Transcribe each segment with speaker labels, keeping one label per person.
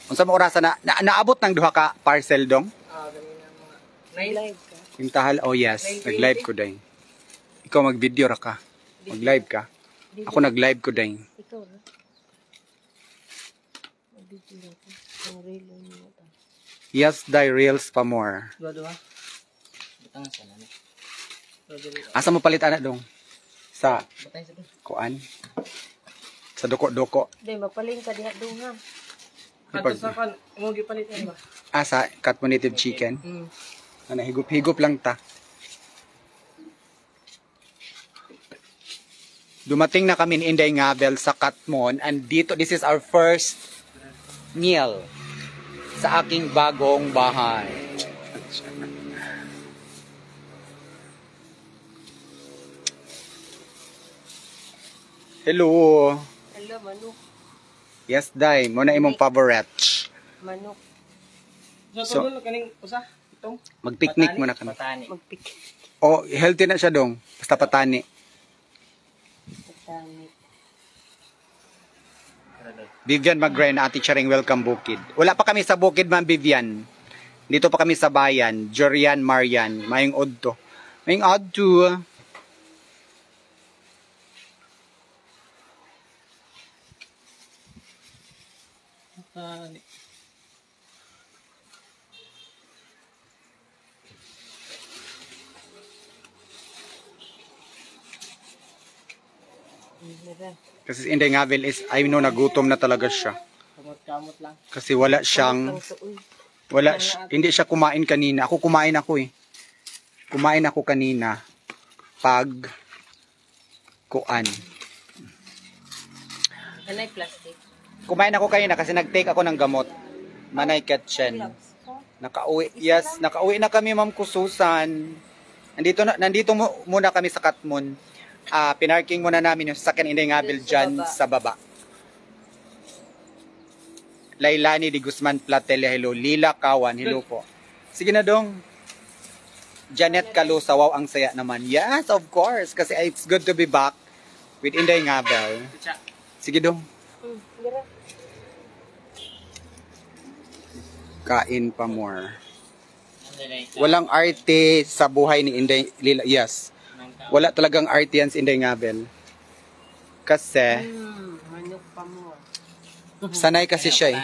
Speaker 1: Unsa mo oras naabot ng duha ka parcel dong?
Speaker 2: Ganun na mga. Nag-live ka?
Speaker 1: Intahal, oh yes, nag-live ko day. Ikaw mag-video ra ka. Mag-live ka. Ako nag-live ko day.
Speaker 2: Ikaw na. Mag-video ka. Ang reel mo ta.
Speaker 1: Yes, day reels pa more.
Speaker 2: Dua-dua. Butang sa lana.
Speaker 1: Asa mo palit ana dong? Sa
Speaker 2: Butang sa dun.
Speaker 1: kuan? Sa doko-doko.
Speaker 2: Di, mapaling ka diha dong ha.
Speaker 1: Ipag-
Speaker 2: Ato sa kan, mo gipalit yan ba?
Speaker 1: Asa cut mo native chicken. Ana higup-higup lang ta. Dumating na kami ni Inday Ngabel sa Katmon and dito this is our first meal sa aking bagong bahay. Hello.
Speaker 2: Hello, manok.
Speaker 1: Yes, Day. Mo na imong favorite.
Speaker 2: Manok.
Speaker 1: So,
Speaker 2: So, kaning usa itong
Speaker 1: mag-picnic muna kami.
Speaker 2: patani. Magpik.
Speaker 1: Oh, healthy na siya dong. Basta patani.
Speaker 2: Patani.
Speaker 1: Vivian Magren, Ate Charing, welcome Bukid. Wala pa kami sa Bukid, Ma'am Vivian. Dito pa kami sa bayan. Jorian, Marian. Mayong odto. Mayong odto.
Speaker 2: Patani.
Speaker 1: Kasi si Inday Ngabel is, I know, nagutom na talaga siya.
Speaker 2: Kamot-kamot lang.
Speaker 1: Kasi wala siyang, hindi siya kumain kanina. Ako kumain ako eh. Kumain ako kanina. Pag, kuan.
Speaker 2: Anay plastic.
Speaker 1: Kumain ako kanina kasi nag-take ako ng gamot. Manay Katchen. Nakauwi, yes, nakauwi na kami, Ma'am Kususan. Nandito muna kami sa Katmon. Pinarking muna namin yung sasakyan Inday Ngabel dyan sa baba. Lailani Di Guzman Platele, hello. Lila Kawan, hello po. Sige na dong. Janet Calusa, wow, ang saya naman. Yes, of course. Kasi it's good to be back with Inday Ngabel. Sige dong. Kain pa more. Walang arte sa buhay ni Inday Lila. Yes. Wala talagang arte yan si Inday Ngabel. Kasi
Speaker 2: Manok pa mo.
Speaker 1: sanay kasi siya eh.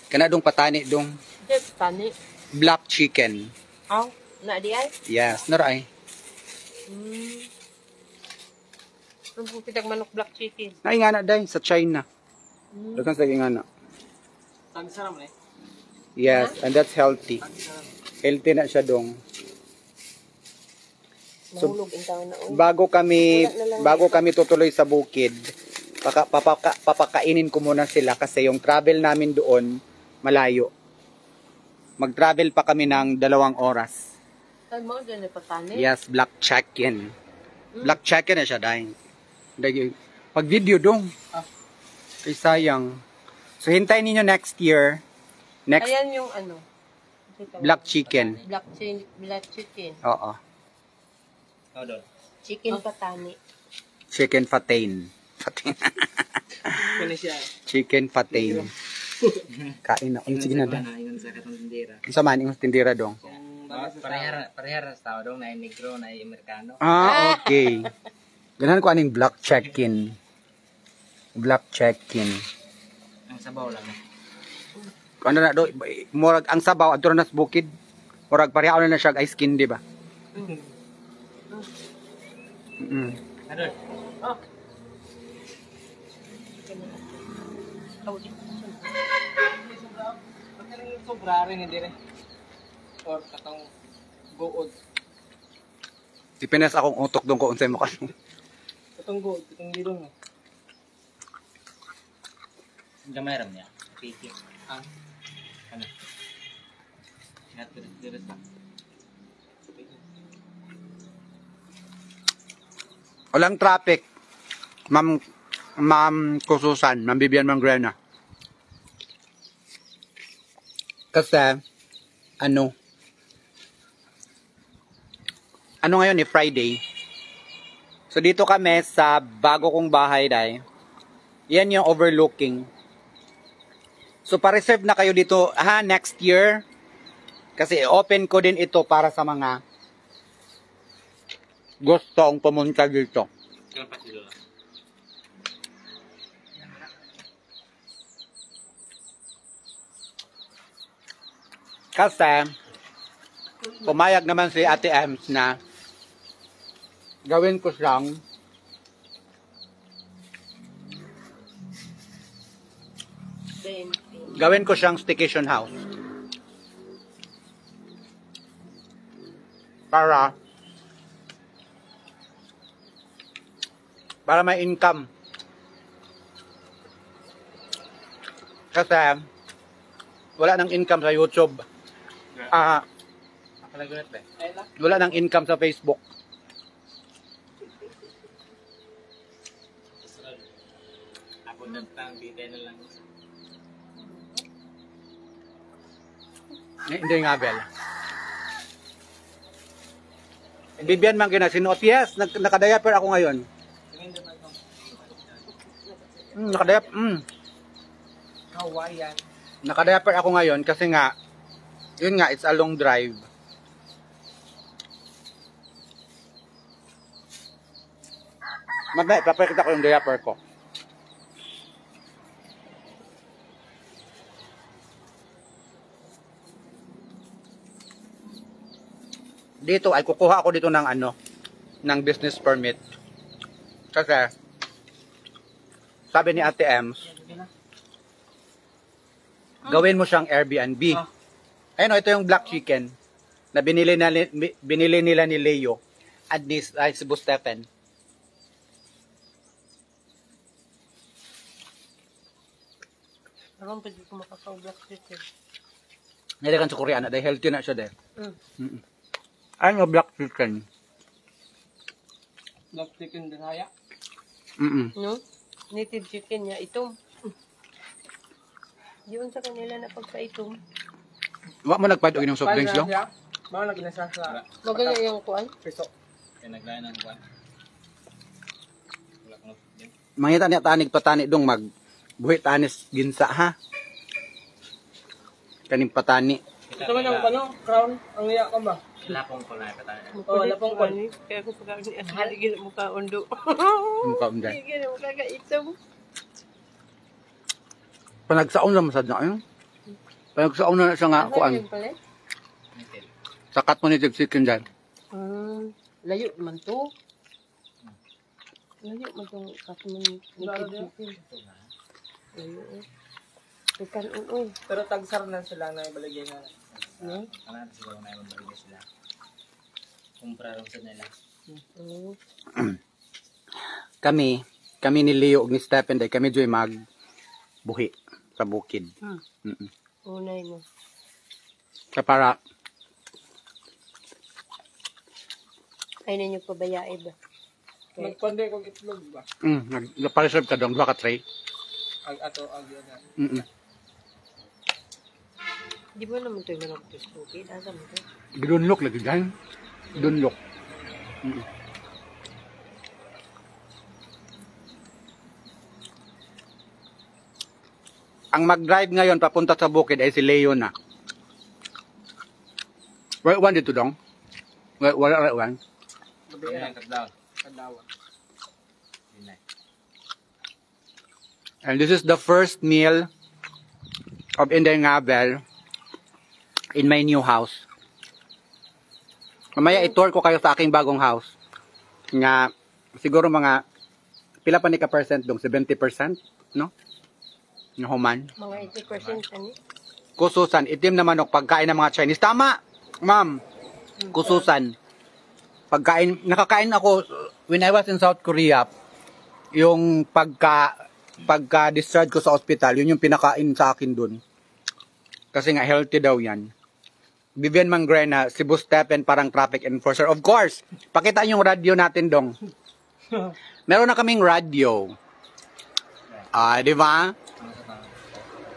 Speaker 1: Kanadong patani dong
Speaker 2: Patani.
Speaker 1: black chicken.
Speaker 2: Aw, na di ay?
Speaker 1: Yes, naray.
Speaker 2: Ang pupitag manok black chicken.
Speaker 1: Nay nga na day sa China. Dagan sa nga na.
Speaker 2: Tagsaram na eh.
Speaker 1: Yes, and that's healthy. Healthy na siya dong. So,
Speaker 2: Mahulog ang taon na.
Speaker 1: bago kami tutuloy sa bukid, papakainin ko muna sila kasi yung travel namin doon malayo. Mag-travel pa kami ng 2 oras.
Speaker 2: Saan mo dyan ay patani?
Speaker 1: Yes, black chicken. Black chicken na siya dahil. Pag video dong. Ay sayang. So hintayin niyo next year. Next
Speaker 2: Ayan yung ano.
Speaker 1: black chicken.
Speaker 2: Black chicken.
Speaker 1: Oo.
Speaker 2: Chicken patani.
Speaker 1: Chicken patain.
Speaker 2: Kano siya?
Speaker 1: Chicken patain. Kain na. Sige na dong. Sa man yung tindira dong.
Speaker 3: Parehara sa tao dong na negro na Amerikano.
Speaker 1: Okay. Ganahan ko aning black chicken. Black chicken.
Speaker 3: Ang sabaw lang.
Speaker 1: Ano na do? Murag ang sabaw adto na sa bukid. Murag pareha na siya ice skin, di ba?
Speaker 3: Adol.
Speaker 2: Oh. Sobra rin hindi rin. Or katong buod.
Speaker 1: Depende sa akong utok dong ko unsay mo kaso.
Speaker 2: Katong buod, katong lidong.
Speaker 3: Gamay ram niya. Piki.
Speaker 2: Ah.
Speaker 3: Ano? Dire sa.
Speaker 1: Walang traffic. Ma'am Kususan, Ma'am Vivian Mangrena. Kasi ano ngayon eh, Friday. So dito kami sa bago kong bahay dahil. Yan yung overlooking. So, pa-reserve na kayo dito, next year. Kasi open ko din ito para sa mga gustong pumunta dito.
Speaker 3: Kailan pa si Lola?
Speaker 1: Kasi, pumayag naman si Ate Ems na gawin ko siyang staycation house. Para may income. Kasi wala nang income sa YouTube.
Speaker 3: Nakalagunat ba?
Speaker 1: Wala nang income sa Facebook.
Speaker 3: Ako nagtang detail na lang.
Speaker 1: Hindi nga, Bel. Bibian man kinasinuot. Yes, nakadiaper ako ngayon.
Speaker 2: Hawaiian.
Speaker 1: Nakadiaper ako ngayon kasi nga, yun nga, it's a long drive. Mamaya, papakita ko yung diaper ko. Dito ay kukuha ako dito ng ng business permit. Kasi sabi ni Ate Ems, gawin mo siyang Airbnb. Ayun, ito yung black chicken na binili nila ni Leo at ni Cebu Stephen.
Speaker 4: Alam, pwede ko makaka-black chicken.
Speaker 1: Nilikan sa Koreana, dahil healthy na siya dahil. Ano black chicken?
Speaker 2: Black chicken din haya.
Speaker 4: No? Native chicken niya, itom. Yun sa kanila na pagka-itom.
Speaker 1: Wala mo nagpahit ng soft drinks, no?
Speaker 2: Mga naginasa sa
Speaker 4: Maganda yung kuan.
Speaker 2: piso.
Speaker 3: Kaya naglayan ng buwan. Wala ko na.
Speaker 1: Mangita niya tanig patani dong buhi tanis ginsa, ha? Kaning patani.
Speaker 2: Ito man ang crown, ang iya ka ba?
Speaker 3: Lapong ko na ipatay.
Speaker 2: Lapang kuan.
Speaker 4: Kaya ko pagka ni haligin mo ka undo.
Speaker 1: Mukha mo dahil.
Speaker 4: Haligin mo ka itom.
Speaker 1: Panagsaon na masad na yun. Panagsaon na siya nga kuan. Sakat mo ni chicken dyan.
Speaker 4: Layo man to. Layo man tong native chicken. Layo eh. Ikan unoy.
Speaker 2: Pero tagsar na sila na ibalagay na.
Speaker 4: No?
Speaker 3: Ano siguro na yung balik sila. Kumpra rin sa nila.
Speaker 1: Kami ni Leo ug ni Stephen day kami joy buhi sa bukid.
Speaker 4: Unay mo.
Speaker 1: Kaya para
Speaker 4: Ay ninyo pabayae ba?
Speaker 2: Nagpande kong itlog ba?
Speaker 1: nagpa-reserve ka dong 2 ka tray.
Speaker 2: Ato yan.
Speaker 4: Di ba naman ito yung manok bukid? Asa mo ito?
Speaker 1: Gidunlok lagi dyan. Dunlok. Ang mag-drive ngayon papunta sa bukid ay si Leo na. Right one dito dong. Right one.
Speaker 3: Kaya kadlaw.
Speaker 2: Kadawa.
Speaker 1: And this is the first meal of Inday Ngabel in my new house. Mamaya i-tour ko kayo sa aking bagong house. Nga, siguro mga, pila pa ni ka percent dong? 70%? No? Ng human.
Speaker 4: Mga 80% ani?
Speaker 1: Kususan, itim na manok, pagkain ng mga Chinese. Tama, ma'am. Kususan. Pagkain, nakakain ako, when I was in South Korea, yung pagka-discharge ko sa hospital, yun yung pinakain sa akin dun. Kasi nga, healthy daw yan. Vivian Mangrena, Cebu Stephen, parang traffic enforcer. Of course, pakita yung radio natin dong. Meron na kaming radio. Di ba?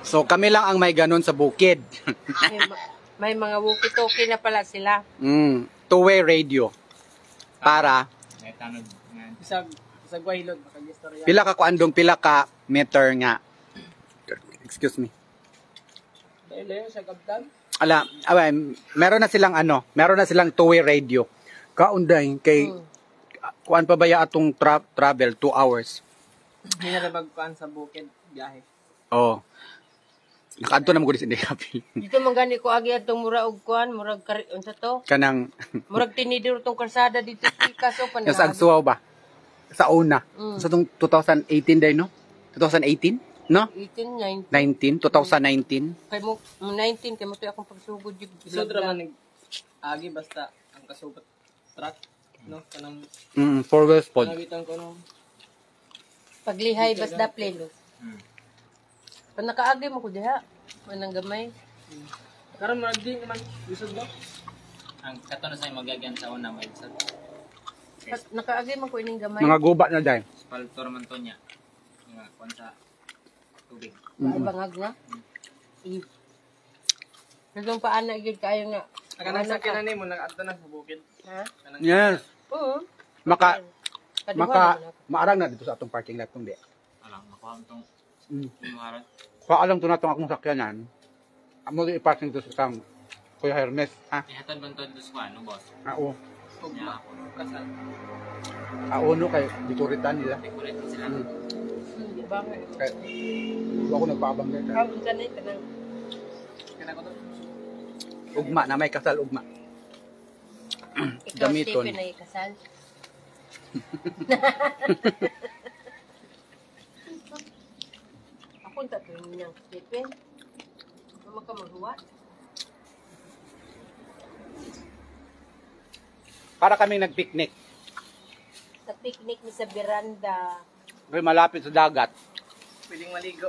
Speaker 1: So, kami lang ang may ganun sa bukid.
Speaker 4: May mga walkie-talkie na pala sila.
Speaker 1: Two-way radio. Para,
Speaker 3: May tanod nga.
Speaker 2: Isag wahilod, makagistorya.
Speaker 1: pila ka kuandong, pila ka meter nga. Excuse me.
Speaker 2: Ilayo sa kabtan.
Speaker 1: Meron na silang two-way radio. Kaunday kay kuan pa baya atong travel 2 hours.
Speaker 2: Hindi na nabagkuhan sa bukid, biyahe.
Speaker 1: Oh. Nakaadto na mo gud sa Indicapil.
Speaker 4: Dito man gani ko agi atong mura og kuan, murag unsa to?
Speaker 1: Kanang
Speaker 4: Murag tinidor tong kalsada dito sa Kaso pa
Speaker 1: sa Agsuaw ba? Sa una. Sa tong 2018 day no? 2018? No?
Speaker 4: 18,
Speaker 1: 19, 2019.
Speaker 4: Kay mo 19 kay mo to akong pagsugod jud.
Speaker 2: Isod raman agi basta ang kasubat truck, no? Kanang
Speaker 1: 4 wheels pod.
Speaker 2: nabitan ko no.
Speaker 4: Paglihay basta plelo. Pag nakaagi mo ko diha, manang gamay.
Speaker 2: Karon marag di naman isod ba?
Speaker 3: Ang kato na sa magagyan sa una mo sa
Speaker 4: Nakaagi man ko ining gamay.
Speaker 1: Mga guba na day.
Speaker 3: spaltor man to niya. Nga kuan sa tubig.
Speaker 4: Bangag na. Nagong paana gyud kayo nga.
Speaker 2: Kanang sakyanan nimo nag-adto na sa bukid.
Speaker 4: Ha?
Speaker 2: Kanang
Speaker 1: Yes.
Speaker 4: Oo.
Speaker 1: Maarang na dito sa atong parking lot tong di.
Speaker 3: Alam nakuha mo tong imuharan.
Speaker 1: Paalam to natong akong sakyanan. Amo di i-parking to sa tang Kuya Hermes, ha?
Speaker 3: Ihatod man to dito sa ano boss.
Speaker 1: Oo.
Speaker 2: ugma kasal.
Speaker 1: Uno kay dituritan nila.
Speaker 3: Decorate sila.
Speaker 4: Di ba nga?
Speaker 1: Kaya ako nagpaabang dito.
Speaker 4: Kawin ka na ito na.
Speaker 2: Kana ko to.
Speaker 1: Ugma na may kasal ugma.
Speaker 4: Ikaw,
Speaker 1: Gamiton.
Speaker 4: Stephen, ay kasal. Ako ang tatlo niyang Stephen. Ano ka maghuwa?
Speaker 1: Para kaming nagpiknik.
Speaker 4: Sa picnic ni sa veranda.
Speaker 1: Kaya malapit sa dagat.
Speaker 2: Pwedeng maligo.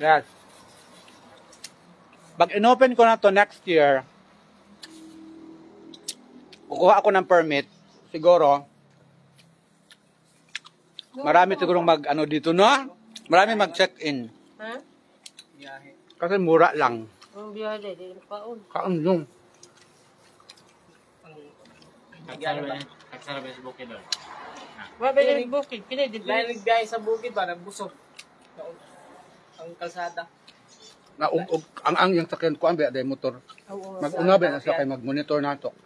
Speaker 1: Yes. Pag inopen ko na to next year, kukuha ako ng permit, siguro, marami sigurong mag-ano dito, no? Marami mag-check-in.
Speaker 4: Ha?
Speaker 2: Biyahe.
Speaker 1: Kasi mura lang.
Speaker 4: Ang biyade, di na paon.
Speaker 1: Kaandong.
Speaker 3: Kagsara ba sa bukid doon?
Speaker 4: Mabay na bukid, pinay di ba?
Speaker 2: Dahil nagbiyahe sa bukid ba, nagbusog. Ang kalsada.
Speaker 1: Na ang yung sakyan ko ang day motor. Mag-una ba na siya kay mag-monitor nato.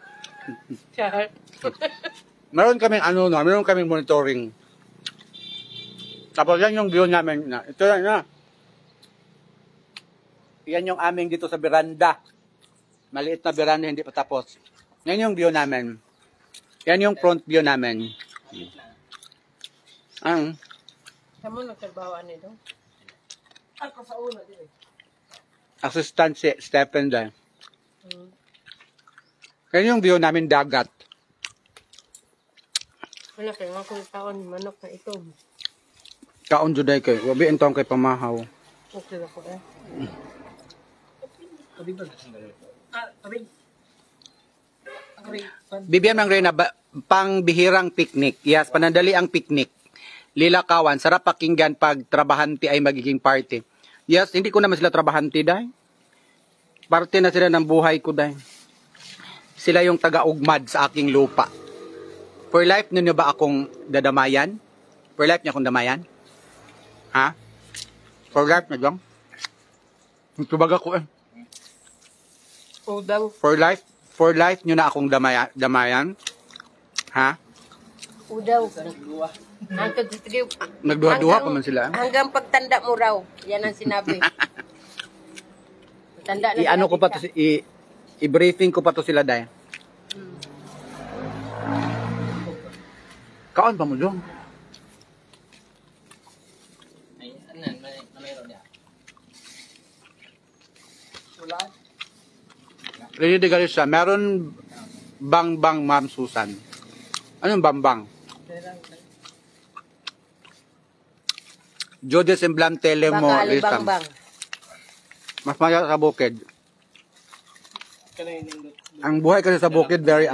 Speaker 4: Siya.
Speaker 1: Meron kaming meron kaming monitoring. Tapos yan yung view namin na. Ito yan na. Yan yung aming dito sa veranda. Maliit na veranda, hindi pa tapos. Yan yung view namin. Yan yung front view namin. Ang
Speaker 4: Kamu nagtrabahoan nito?
Speaker 2: Ako sa una din eh.
Speaker 1: assistant si Stephen dahil. Yan yung view namin dagat.
Speaker 4: Wala kayo nga kung taon, manok na ito.
Speaker 1: Kaon juday kay. Wabi entong kay pamahaw.
Speaker 4: Okay na ko eh.
Speaker 2: Tabi ba? Tabi.
Speaker 1: Bibigyan ng Reyna, pang bihirang picnic. Yes, panandali ang picnic. Lilakawan, sarap pakinggan pag trabahante ay magiging party. Yes, hindi ko naman sila trabahante, day. Parte na sila ng buhay ko, day. Sila yung taga-ugmad sa aking lupa. For life, ninyo ba akong dadamayan? For life niya akong damayan? Ha? For life na dyan? Tubag ako eh.
Speaker 4: Udang.
Speaker 1: For life nyo na akong damayan? Ha?
Speaker 4: Udaw.
Speaker 2: Nagluwa.
Speaker 1: Nagduha-duha pa man sila.
Speaker 4: Hanggang pagtanda mo raw. Yan ang sinabi. Tanda na
Speaker 1: I-ano ko pa to, i-briefing ko pa to sila dahil. Kaon pa mo dong?
Speaker 3: Ay, ano, mayroon niya.
Speaker 2: Wala.
Speaker 1: Rene de Garissa, meron bang Ma'am Susan? Anong bang? Jode semblante mo isang.
Speaker 4: Bang.
Speaker 1: Mas maya sa bukid.
Speaker 2: Kanay nindot.
Speaker 1: Ang buhay kasi sa bukid very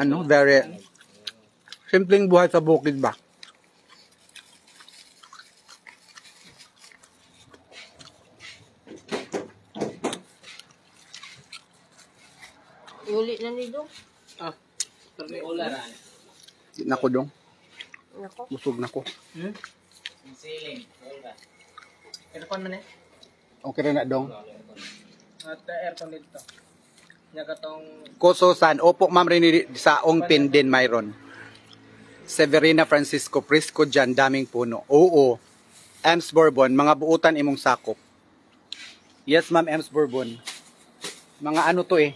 Speaker 1: simpleng buhay sa bukid ba?
Speaker 4: Uli na nito.
Speaker 2: Ah. Tarni ulan.
Speaker 1: Di na ko dong.
Speaker 4: Nako.
Speaker 1: Busog na ko.
Speaker 3: Yung ceiling. Wala.
Speaker 2: Kaya kon man eh.
Speaker 1: Okay rin na dong.
Speaker 2: At aircon dito. Nya katong
Speaker 1: Kususan, opo ma'am rin sa Ongpin din mayroon. Severina Francisco Prisco dyan, daming puno. Oo. Ems Bourbon, mga buutan imong sakop. Yes ma'am, Ems Bourbon. Mga ano to eh.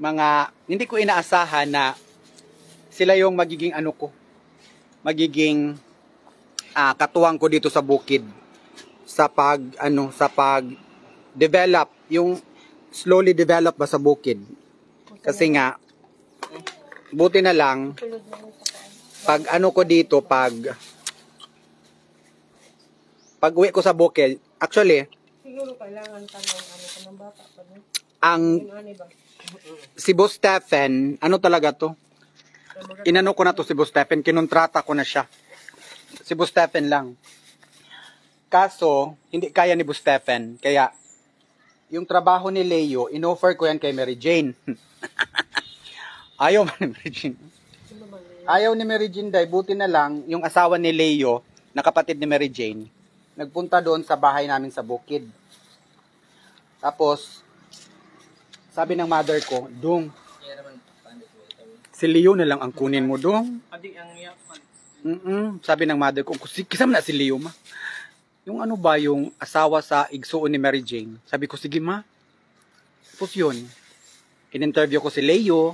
Speaker 1: Mga, hindi ko inaasahan na sila yung magiging ano ko. Magiging katuwang ko dito sa bukid. Sa pag develop, yung slowly develop ba sa bukid. Kasi nga, buti na lang, pag ano ko dito, pag uwi ko sa bukid, actually,
Speaker 4: Siguro kailangan tanong ano ka ng bata pa no?
Speaker 1: ang
Speaker 4: Ano ba?
Speaker 1: si Boss Stephen, ano talaga to? Inano ko na to si Boss Stephen, kinontrata ko na siya. Si Boss Stephen lang. Kaso, hindi kaya ni Boss Stephen, kaya yung trabaho ni Leo, inoffer ko yan kay Mary Jane. Ayaw man ni Mary Jane. Ayaw ni Mary Jane dahil buti na lang yung asawa ni Leo, na kapatid ni Mary Jane, nagpunta doon sa bahay namin sa bukid. Tapos, sabi ng mother ko, Dong, si Leo na lang ang kunin mo, Dong.
Speaker 2: adik ang yapan.
Speaker 1: Sabi ng mother ko, kisam na si Leo, ma. Yung ano ba yung asawa sa igsuon ni Mary Jane? Sabi ko, sige ma. Tapos yun, in-interview ko si Leo.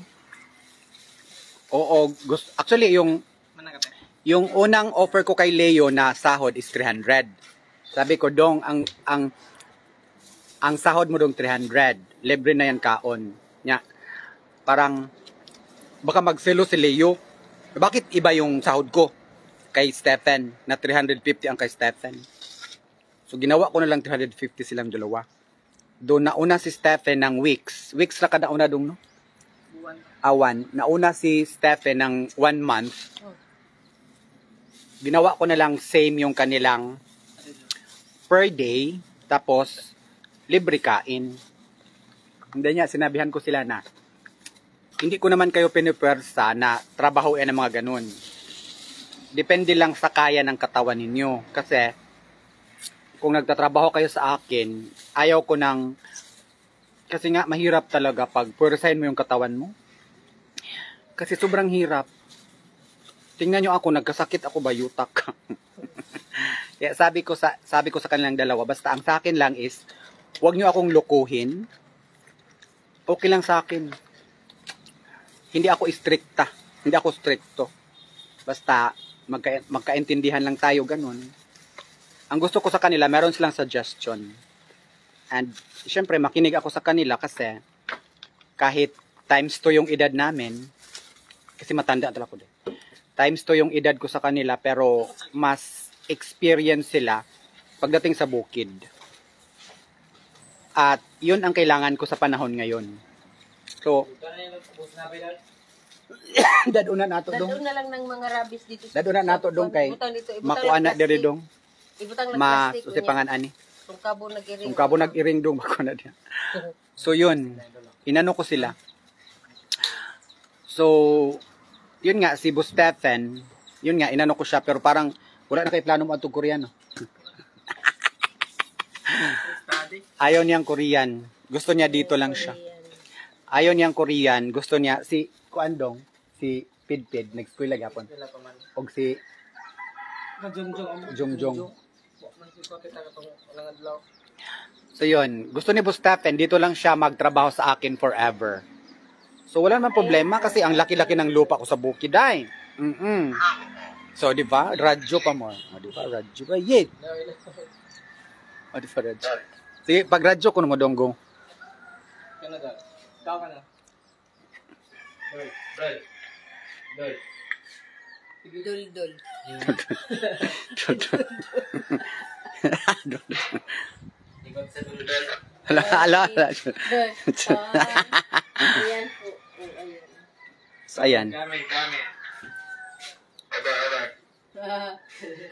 Speaker 1: Oo, actually
Speaker 2: Managate.
Speaker 1: yung unang offer ko kay Leo na sahod is 300. Sabi ko, Dong, ang sahod mo dong 300. Libre na yan kaon. Nya, parang, baka magselo si Leo. Bakit iba yung sahod ko kay Stephen na 350 ang kay Stephen? So, ginawa ko na lang 350 silang dalawa. Doon nauna si Stephen ng weeks. Weeks na kada una dong, no?
Speaker 2: Buwan.
Speaker 1: Awan. Nauna si Stephen ng 1 month. Ginawa ko na lang same yung kanilang per day. Tapos, libre kain. Hindi niya, sinabihan ko sila na hindi ko naman kayo pinipwersa na trabaho yan ng mga ganun. Depende lang sa kaya ng katawan ninyo. Kasi, kung nagtatrabaho kayo sa akin, ayaw ko ng, kasi nga mahirap talaga pag pwersahin mo yung katawan mo. Kasi sobrang hirap. Tingnan nyo ako, nagkasakit ako ba, yutak. Kaya sabi ko sa kanilang dalawa, basta ang sa akin lang is, huwag nyo akong lukuhin. Okay lang sa akin. Hindi ako stricta. Hindi ako stricto. Basta magkaintindihan lang tayo ganun. Ang gusto ko sa kanila, meron silang suggestion. And syempre makinig ako sa kanila kasi kahit times 2 yung edad namin, kasi matanda talaga ko din. Times 2 yung edad ko sa kanila pero mas experience sila pagdating sa bukid. At yun ang kailangan ko sa panahon ngayon. So, daduna nato dong.
Speaker 4: Dadun na lang ng mga rabbis dito.
Speaker 1: Daduna nato dong kay makuha na diri dong.
Speaker 4: Ibutang lang
Speaker 1: Ma
Speaker 4: plastic.
Speaker 1: usipangan ani.
Speaker 4: Kung kabo
Speaker 1: Nag-iring dong makuha na diya. So yun, inano ko sila. So, yun nga si Boss Stephen, yun nga inano ko siya pero parang wala na kay plano mo atong Koreano. Ayaw niyang Korean. Gusto niya dito lang siya. Ayaw niyang Korean. Gusto niya si Kuandong, si Pidpid, nag-school gapon. Og si Jongjong. So yun, gusto ni Boss Stephen, dito lang siya magtrabaho sa akin forever. So wala naman problema kasi ang laki-laki ng lupa ko sa bukid ay. So di ba, radyo pa mo. O di ba, radyo pa. Yay! O di ba, radyo. Sige, pag radyo ko na mo donggong.
Speaker 2: Canada. Tao ka na. Dol.
Speaker 4: Dul.
Speaker 3: Ikot sa duldol.
Speaker 1: Ala.
Speaker 4: Ayan po. Ayan.
Speaker 1: So ayan.
Speaker 3: Kami.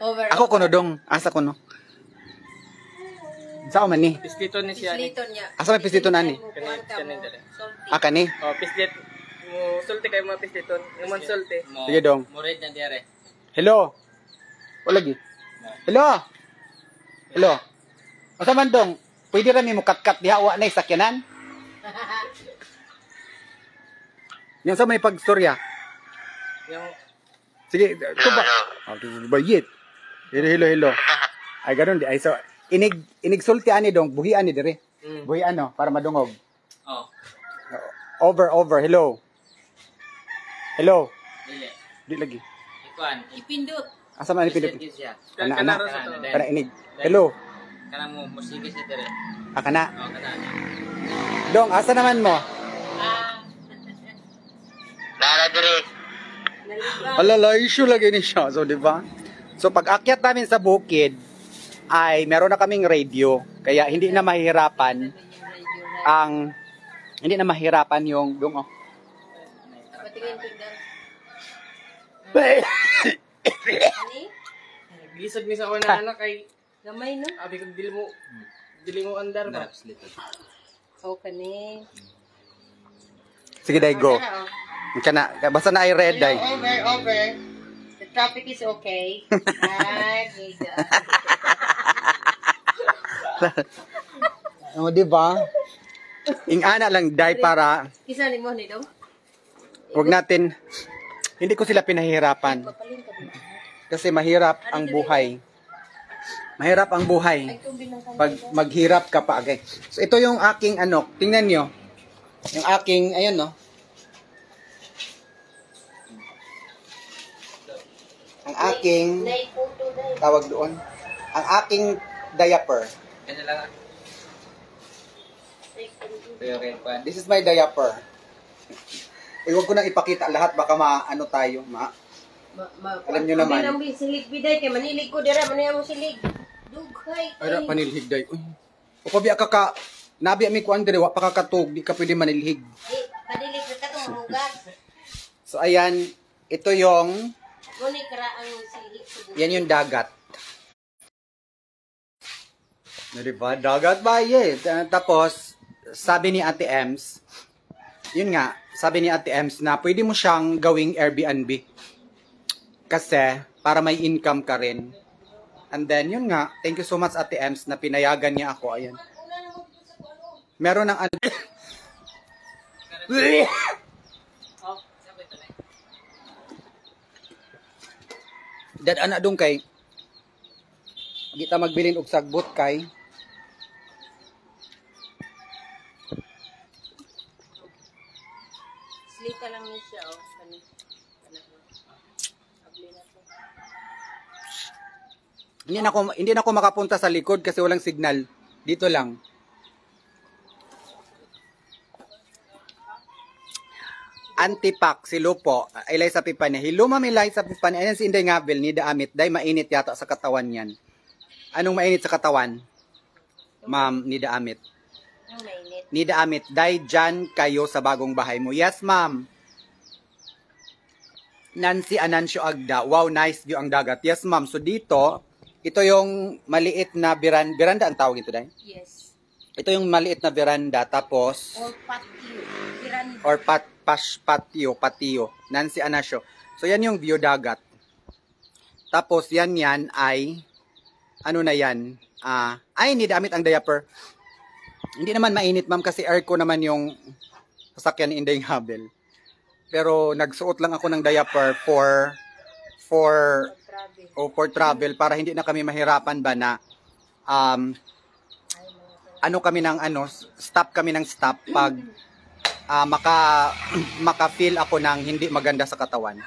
Speaker 4: Over.
Speaker 1: Ako kuno dong, asa kuno. Sao man ni?
Speaker 2: Pistiton ni siya.
Speaker 4: Pislito niya.
Speaker 1: Asa may pislito na ni?
Speaker 2: Kanin dali.
Speaker 1: Aka ni?
Speaker 2: Oh, pislit. Mo sulti kay mga pistiton. Yung man sulti.
Speaker 1: Sige dong.
Speaker 3: Murid na dire.
Speaker 1: Hello. Wala lagi. Hello. Asa man dong? pwede rami mo kat-kat diha wa na sakyanan. Yung sa may pagstorya.
Speaker 2: Yung
Speaker 1: Sige, ito ba? Okay, bayit. Hello. Ay, ganun di. Ay, so, inigsulti ani dong, buhi ani dire. Buhi ano, para madungog.
Speaker 3: Oh.
Speaker 1: Over, hello. Hello.
Speaker 3: Dili.
Speaker 1: Di lagi.
Speaker 3: Ikuan.
Speaker 4: Ipindot.
Speaker 1: Asa man ipindot?
Speaker 3: Siya.
Speaker 1: Ana.
Speaker 2: sa to.
Speaker 1: Para inig. Hello.
Speaker 3: Kanang mo musika siya dire.
Speaker 1: Kana.
Speaker 3: Oh, kana.
Speaker 1: Dong, asa naman mo? Alala, issue lagi ni siya. So, di ba? So, pag akyat namin sa bukid, ay meron na kaming radio. Kaya hindi na mahirapan yung dong, oh.
Speaker 4: Patingin tingnan. Ani?
Speaker 2: Gisag ni sa una anak kay
Speaker 4: Gamay no?
Speaker 2: abi kog dili mo andar ba.
Speaker 4: O kani.
Speaker 1: Sige, day, go. Kana, basta na ay red, day.
Speaker 4: Over. The traffic is okay. Ay,
Speaker 1: O, di ba? Ingana lang, day, para
Speaker 4: Kisa ni mo ni daw?
Speaker 1: wag natin, hindi ko sila pinahihirapan.
Speaker 4: Papalin ka ba?
Speaker 1: Kasi mahirap ang buhay. Mahirap ang buhay. Pag maghirap ka pa. Okay. So, ito yung aking ano, tingnan nyo. Yung aking, ayun no. Ang aking, tawag doon, ang aking diaper.
Speaker 3: Kanya lang. Pero kay kuan.
Speaker 1: This is my diaper. Huwag ko nang ipakita lahat, baka maano tayo, alam nyo naman.
Speaker 4: Ang silig biday kay manilig ko dira man mo silig. Dughay.
Speaker 1: Ay, panilhig day. Uy. O pabiya ka nabi ami ko andre wa pa kakatog, di ka pwede manilhig.
Speaker 4: Padilig ka tong hugas.
Speaker 1: So ayan, ito yung
Speaker 4: Muni kara ang silig sa
Speaker 1: yan yung dagat. Na diba? Dagat ba? Yeah. Tapos, sabi ni Ate Ems, yun nga, sabi ni Ate Ems na pwede mo siyang gawing Airbnb. Kasi, para may income ka rin. And then, yun nga, thank you so much Ate Ems na pinayagan niya ako. Ayan. Meron ng ano. Dad, anak dong kay, kita magbilin og sagbot kay,
Speaker 4: Slita lang ni siya oh. Kani. Abli na to.
Speaker 1: hindi na ako makapunta sa likod kasi walang signal. Dito lang. Antipak, si Lupo, Eliza Pipani. Hello, Ma'am Eliza Pipani. Ayan si Inday Ngabel, ni Damit. Day, mainit yata sa katawan yan. Anong mainit sa katawan? Ma'am, ni Damit.
Speaker 4: Ang mainit.
Speaker 1: Ni Damit, day, dyan kayo sa bagong bahay mo. Yes, ma'am. Nancy Anancio Agda. Wow, nice view ang dagat. Yes, ma'am. So dito, ito yung maliit na veranda ang tawag ito, day?
Speaker 4: Yes.
Speaker 1: Ito yung maliit na veranda, tapos,
Speaker 4: Or patio. Piranda.
Speaker 1: or patio. Nancy Anasio. So, yan yung view dagat. Tapos, yan ay, ano na yan? Ay, ni Damit ang diaper. Hindi naman mainit, ma'am, kasi aircon naman yung sasakyan ni Inday Ngabel. Pero, nagsuot lang ako ng diaper for travel para hindi na kami mahirapan ba na stop kami ng stop pag maka-feel ako ng hindi maganda sa katawan.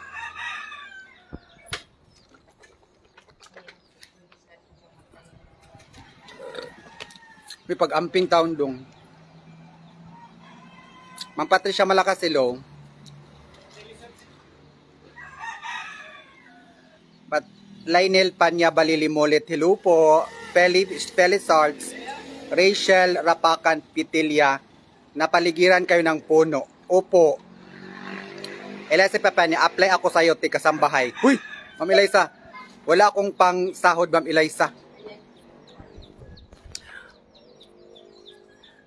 Speaker 1: May pag-amping taon dong. Ma'am Patricia Malacasilo. But Lionel Panya Balilimolit, hello po. Pelisarts, Rachel Rapakan Pitilia, napaligiran kayo ng puno. Opo. Eliza Papanya, apply ako sa iyo, kasambahay. Huy! Ma'am Eliza, wala akong pang sahod, Ma'am Eliza.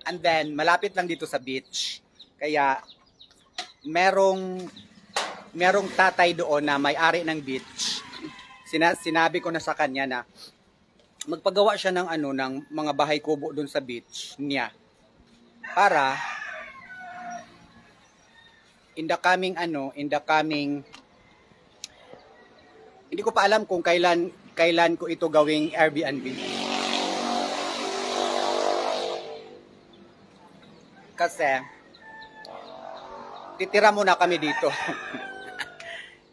Speaker 1: And then, malapit lang dito sa beach. Kaya, merong tatay doon na may-ari ng beach. Sinabi ko na sa kanya na magpagawa siya ng ano, ng mga bahay kubo doon sa beach niya. Para in the coming hindi ko pa alam kung kailan ko ito gawing Airbnb. Kasi titira muna kami dito.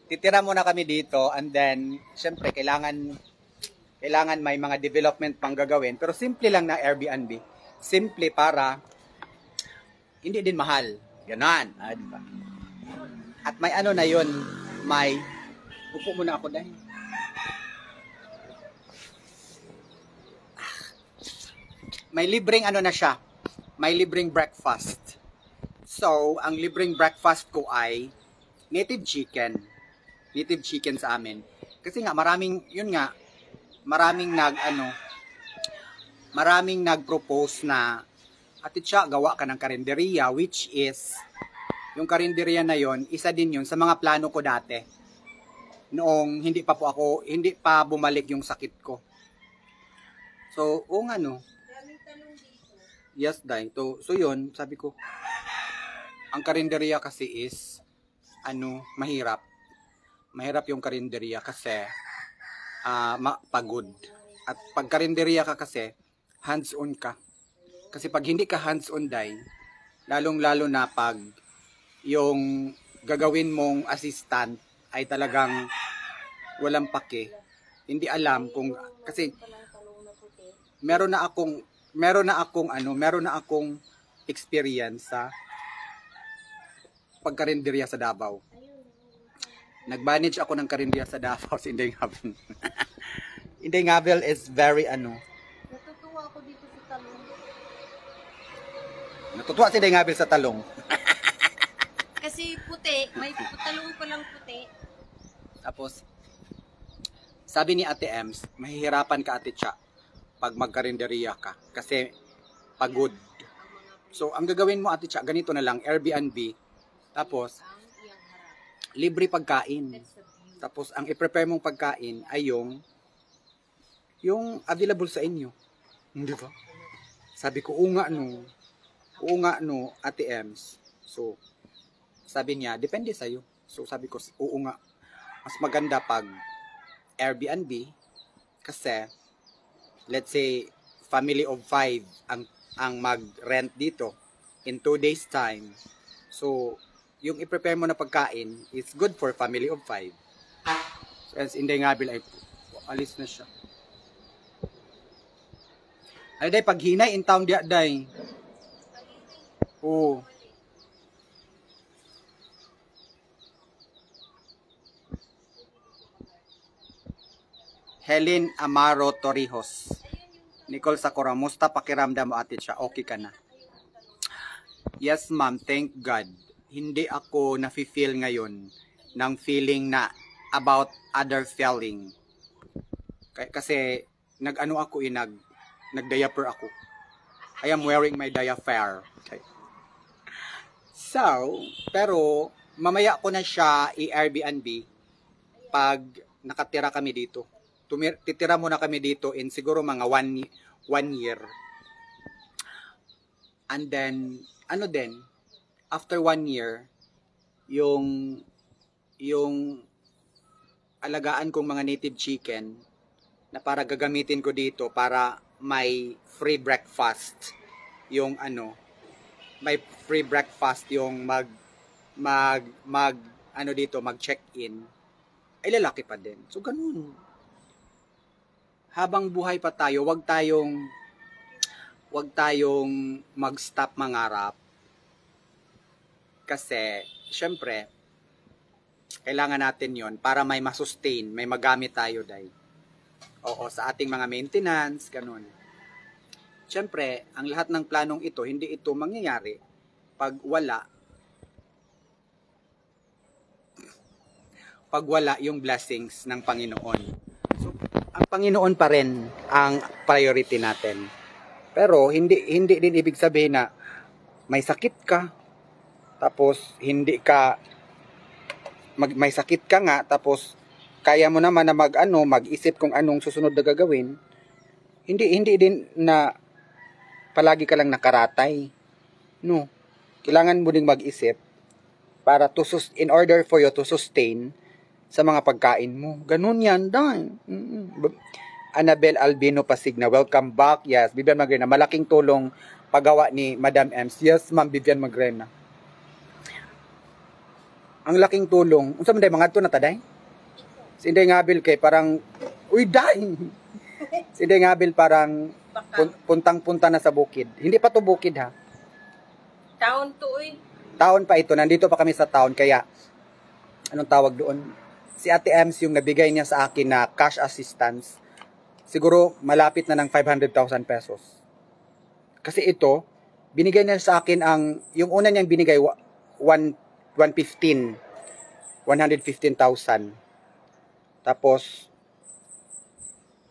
Speaker 1: Titira muna kami dito and then syempre kailangan may mga development pang gagawin, pero simple lang na Airbnb. Simple para hindi din mahal. Ganon. Diba? At may ano na yun, may upo muna ako dahil. May libreng ano na siya. May libreng breakfast. So, ang libreng breakfast ko ay native chicken. Native chicken sa amin. Kasi nga maraming nag-propose na Ate Cha, gawa ka ng karinderiya, which is yung karinderiya na yon, isa din yun sa mga plano ko dati. Noong hindi pa bumalik yung sakit ko. So, yes, dai. So yun, sabi ko, ang karinderiya kasi is, mahirap. Mahirap yung karinderiya kasi, pagod. At pag karinderiya ka kasi, hands-on ka. Kasi pag hindi ka hands-on, dai, lalong-lalo na pag yung gagawin mong assistant ay talagang walang pake. Hindi alam kung, kasi meron na akong experience sa pagkarinderya sa Davao. Nag-manage ako ng karinderya sa Davao sa Inday Ngabel. Inday Ngabel is very
Speaker 4: Natutuwa ako dito sa talong.
Speaker 1: Natutuwa si Inday Ngabel sa talong.
Speaker 4: Kasi puti, may talong palang puti.
Speaker 1: Tapos, sabi ni Ate Ems, mahihirapan ka Ate Cha pag magkarinderya ka. Kasi pagod. So, ang gagawin mo Ate Cha, ganito na lang, Airbnb. Tapos, libre pagkain. Tapos, ang i-prepare mong pagkain ay yung available sa inyo. Hindi ba? Sabi ko, oo nga no, Ate Ems. So, sabi niya, depende sa'yo. So, sabi ko, oo nga. Mas maganda pag Airbnb kasi, let's say, family of 5 ang mag-rent dito in 2 days time. So, yung i-prepare mo na pagkain is good for family of 5. So, as Inday Ngabel ay alis na siya. Ay, day, pag hinay in town diya, day. Oo. Helen Amaro Torrijos. Nicole Sakura, musta pakiramdam mo Ate Cha? Okay ka na? Yes ma'am, thank God. Hindi ako nafe-feel ngayon ng feeling na about other feeling. Kasi nag-diaper ako. I am wearing my diaper. Okay. So, pero mamaya ko na siya i-Airbnb pag nakatira kami dito. Titira muna kami dito in siguro mga 1 year. And then, after 1 year, yung alagaan kong mga native chicken na para gagamitin ko dito para may free breakfast yung may free breakfast yung mag-check-in ay lalaki pa din. So, ganun. Habang buhay pa tayo, wag tayong mag-stop mangarap. Kasi, syempre, kailangan natin yon para may masustain, may magamit tayo, day. Oo, sa ating mga maintenance, ganun. Syempre, ang lahat ng planong ito, hindi ito mangyayari pag wala yung blessings ng Panginoon. Ang Panginoon pa rin ang priority natin. Pero hindi din ibig sabihin na may sakit ka tapos may sakit ka nga tapos kaya mo naman na mag-isip kung anong susunod na gagawin. hindi din na palagi ka lang nakaratay. No. Kailangan mo ding mag-isip para in order for you to sustain sa mga pagkain mo. Ganun yan, dahil. Annabel Albino Pasigna, welcome back. Yes, Vivian Magrena, malaking tulong paggawa ni Madam Ems. Yes, Ma'am Vivian Magrena. Ang laking tulong. Unsa man day mga adto na taday? Si Inday Ngabil kay parang uy day. Si Inday Ngabil parang puntang-punta na sa bukid. Hindi pa to bukid ha.
Speaker 4: Taon to, uy.
Speaker 1: Taon pa ito. Nandito pa kami sa taon kaya anong tawag doon? Si Ate Ems yung nabigay niya sa akin na cash assistance. Siguro malapit na ng 500,000 pesos. Kasi ito, binigay niya sa akin yung una niyang binigay 115,000. Tapos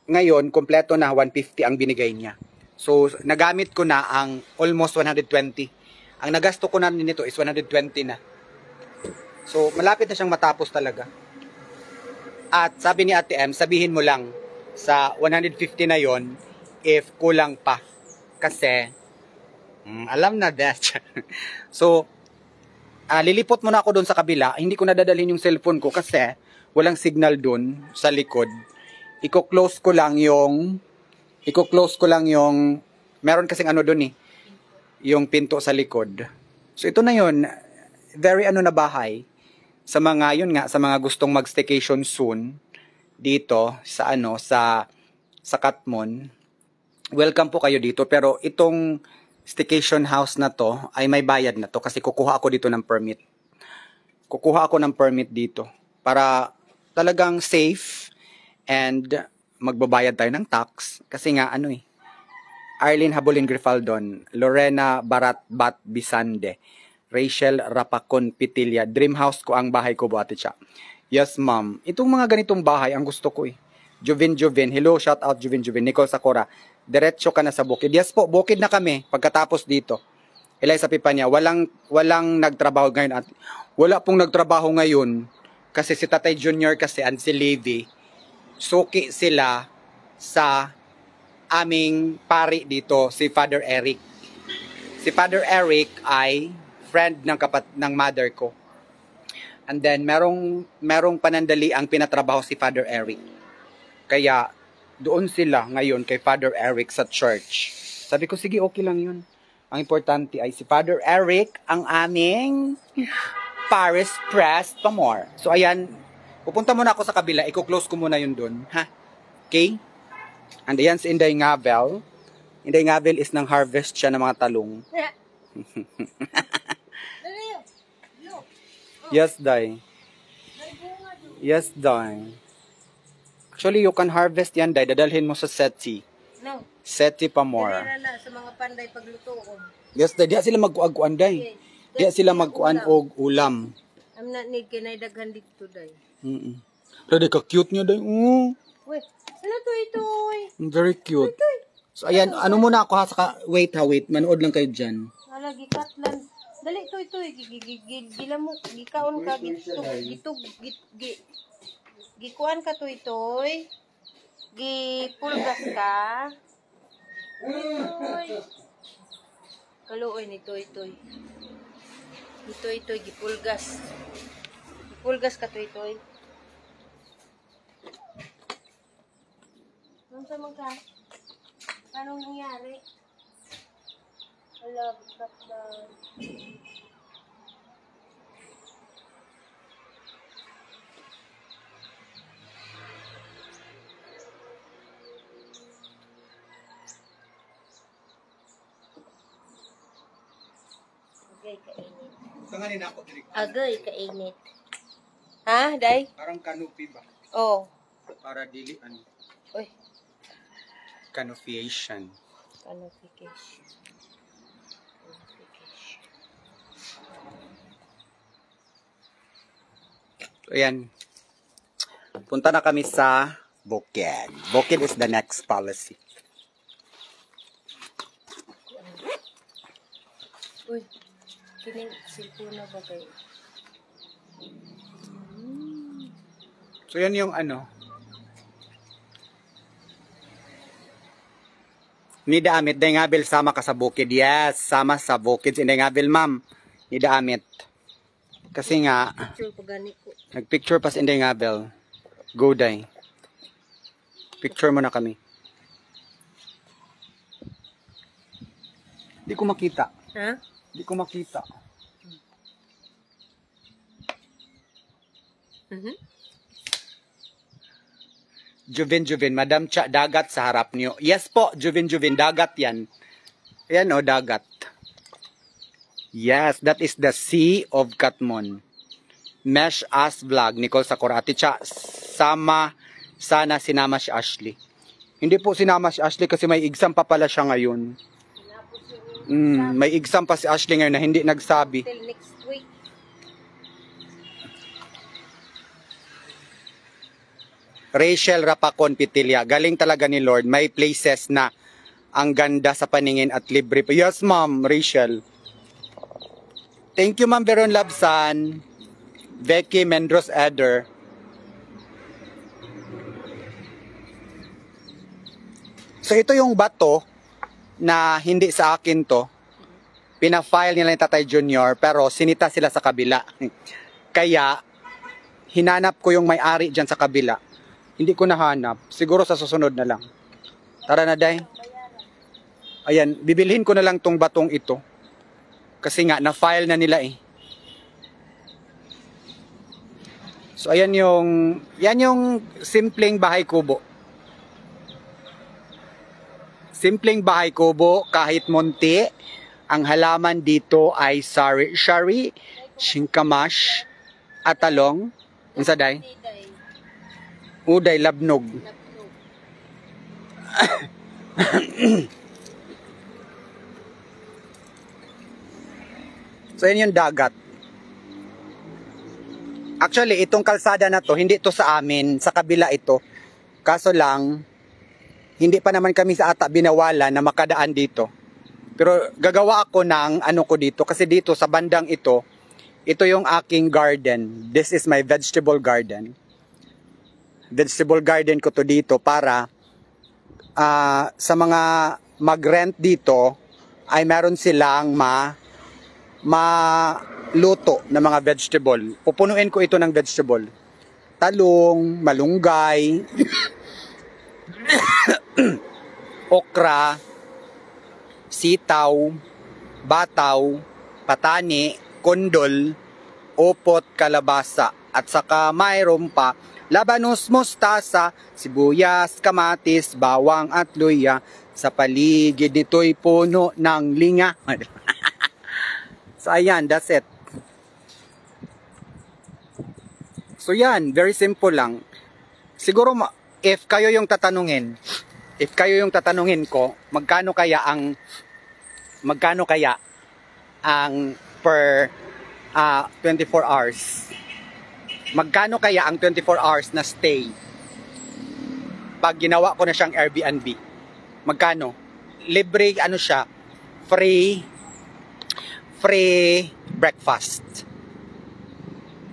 Speaker 1: ngayon kompleto na 150 ang binigay niya. So nagamit ko na ang almost 120. Ang nagasto ko na nito is 120 na. So malapit na siyang matapos talaga. At sabi ni Ate M, sabihin mo lang sa 150 na yon if kulang pa. Kasi alam na that. So lilipot muna ako doon sa kabila. Hindi ko nadadalhin yung cellphone ko kasi walang signal doon sa likod. Iko-close ko lang yung meron kasing ano doon yung pinto sa likod. So ito na yun, very na bahay sa mga sa mga gustong mag-staycation soon dito sa sa Katmon. Welcome po kayo dito, pero itong staycation house na to ay may bayad na to kasi kukuha ako dito ng permit. Kukuha ako ng permit dito para talagang safe and magbabayad tayo ng tax kasi nga Arlene Habolin Grifaldon, Lorena Baratbat Bisande, Rachel Rapacon Pitilla, dream house ko ang bahay ko, Ate Cha. Yes, ma'am. Itong mga ganitong bahay ang gusto ko Juvin, hello, shout out Juvin. Nicole Sakura, diretso ka na sa bukid. Yes po, bukid na kami pagkatapos dito. Eliza Pipanya, walang nagtrabaho ngayon at wala pong nagtrabaho ngayon kasi si Tatay Junior kasi and si Levi suki sila sa aming pari dito, si Father Eric. Si Father Eric ay friend ng mother ko. And then merong panandali ang pinatrabaho si Father Eric. Kaya doon sila ngayon kay Father Eric sa church. Sabi ko, sige, okay lang yun. Ang importante ay si Father Eric ang aming Paris Press Pamor. So ayan, pupunta muna ako sa kabila, i-close ko muna yun doon, ha? Okay? And ayan si Inday Ngabel. Inday Ngabel is nang harvest siya ng mga talong. Yes, Day. Yes, Day. Actually, you can harvest yan, Day. Dadalhin mo sa Seti.
Speaker 4: No.
Speaker 1: Seti Pamor.
Speaker 4: Na sa mga panday pagluto ko.
Speaker 1: Yes, Day. Di sila magkuag-kuan, Day. Di sila magkuan og ulam.
Speaker 4: I'm not need kinay dito, Day.
Speaker 1: Pero ka-cute niya, Day.
Speaker 4: Wait, ano to ito?
Speaker 1: Very cute. So, ayan, ano muna ako ha, saka, wait. Manood lang kayo dyan.
Speaker 4: Lagi katlan. Dali to ito, gilamok, gikaon ka, gikuan ka to ito, gipulgas ka. Kaluoy nito, ito, gipulgas. Gipulgas ka to ito, Ano sa mga? Anong nangyari? Hala, katlan. Agay kainit.
Speaker 1: Tanganin ako, Direk.
Speaker 4: Agay kainit. Ha, Day?
Speaker 1: Parang canopy ba?
Speaker 4: Oh.
Speaker 1: Para dili,
Speaker 4: Uy.
Speaker 1: Canopiation.
Speaker 4: Canopication.
Speaker 1: So, ayan. Punta na kami sa Bukid. Bukid is the next policy.
Speaker 4: Uy. Kining silpo na ba kayo?
Speaker 1: So, yan yung Nida amit, day nga bil, sama ka sa bukid. Yes, sama sa bukid. Inday nga bil, ma'am. Nida amit. Kasi nga,
Speaker 4: Picture pa gani ko.
Speaker 1: nagpicture pa si Inday nga bil. Go, day. Picture mo na kami. Di ko makita.
Speaker 4: Ha?
Speaker 1: Di ko makita. Juvin, Madam Cha, dagat sa harap niyo. Yes po, Juvin, dagat yan. Ayan o, dagat. Yes, that is the Sea of Katmon. Mesh As Vlog, Nicole Sakura. Ate Cha, sana sinama si Ashley. Hindi po sinama si Ashley kasi may exam pa pala siya ngayon. May exam pa si Ashley ngayon na hindi nagsabi.
Speaker 4: Till next week.
Speaker 1: Rachel Rapacon Pitilia, galing talaga ni Lord. May places na ang ganda sa paningin at libre pa. Yes, ma'am, Rachel. Thank you, ma'am Veron Labsan. Becky Mendros Eder. So ito yung bato na hindi sa akin to. Pina-file nila ni Tatay Junior pero sinita sila sa kabila. Kaya hinanap ko yung may-ari dyan sa kabila. Hindi ko nahanap. Siguro sa susunod na lang. Tara na, Day. Ayan, bibilhin ko na lang tong batong ito. Kasi nga, na-file na nila eh. So, ayan yan yung simpleng bahay kubo. Simpleng bahay kubo, kahit munti. Ang halaman dito ay shari, singkamash, at talong. Unsa, Day? Uday, labnog. So, yun yung dagat. Actually, itong kalsada na to, hindi to sa amin, sa kabila ito. Kaso lang, hindi pa naman kami sa ata binawala na makadaan dito. Pero gagawa ako ng ano ko dito, kasi dito sa bandang ito yung aking garden. This is my vegetable garden. Vegetable garden ko to dito para sa mga mag-rent dito ay meron silang maluto na mga vegetable. Pupunuin ko ito ng vegetable. Talong, malunggay, okra, sitaw, bataw, patani, kondol, opot, kalabasa, at saka mayroon pa labanos, mustasa, sibuyas, kamatis, bawang at luya. Sa paligid nito'y puno ng linga. So ayan, that's it. So yan, very simple lang. Siguro if kayo yung tatanungin ko, magkano kaya ang per 24 hours? Magkano kaya ang 24 hours na stay? Pag ginawa ko na siyang Airbnb. Magkano? Libre, ano siya? Free breakfast.